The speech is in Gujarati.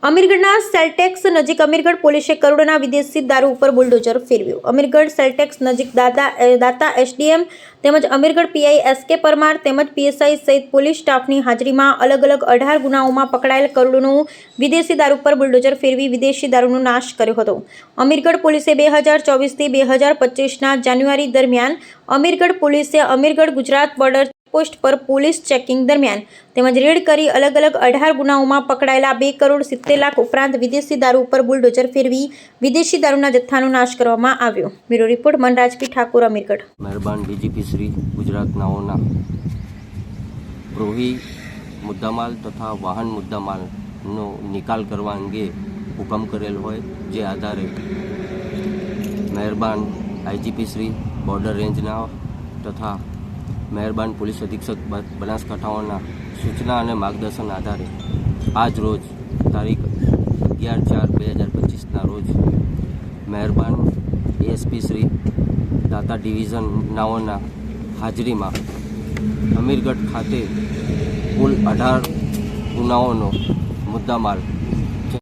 અમીરગઢના સેલટેક્સ નજીક અમીરગઢ પોલીસે કરોડોના વિદેશી દારૂ ઉપર બુલડોઝર ફેરવ્યું। અમીરગઢ સેલટેક્સ નજીક દાતા એસડીએમ તેમજ અમીરગઢ પીઆઈ એસકે પરમાર તેમજ પીએસઆઈ સહિત પોલીસ સ્ટાફની હાજરીમાં અલગ અલગ 18 ગુનાઓમાં પકડાયેલ કરોડોનું વિદેશી દારૂ પર બુલડોઝર ફેરવી વિદેશી દારૂનો નાશ કર્યો હતો। અમીરગઢ પોલીસે 2024થી 2025ના જાન્યુઆરી દરમિયાન અમીરગઢ પોલીસે અમીરગઢ ગુજરાત બોર્ડર પોસ્ટ પર પોલીસ ચેકિંગ દરમિયાન તેમજ રેડ કરી અલગ અલગ 18 ગુનાઓમાં પકડાયેલા 2 કરોડ 70 લાખ ઉપરાંત વિદેશી દારૂ ઉપર બુલડોઝર ફેરવી વિદેશી દારૂના જથ્થાનો નાશ કરવામાં આવ્યો। બ્યુરો રિપોર્ટ મનરાજપી ઠાકોર, અમીરગઢ। મહેરબાન ડીજીપી શ્રી ગુજરાતનાઓના પ્રોહી મુદ્દામાલ તથા વાહન મુદ્દામાલનો નિકાલ કરવા અંગે હુકમ કરેલ હોય, જે આધારે મહેરબાન આઈજીપી શ્રી બોર્ડર રેન્જના તથા મહેરબાન પોલીસ અધિક્ષક બનાસકાંઠાઓના સૂચના અને માર્ગદર્શન આધારે આજ રોજ તારીખ 11/4/2025ના રોજ મહેરબાન એએસપી શ્રી દાતા ડિવિઝનનાઓના હાજરીમાં અમીરગઢ ખાતે કુલ 18 ગુનાઓનો મુદ્દામાલ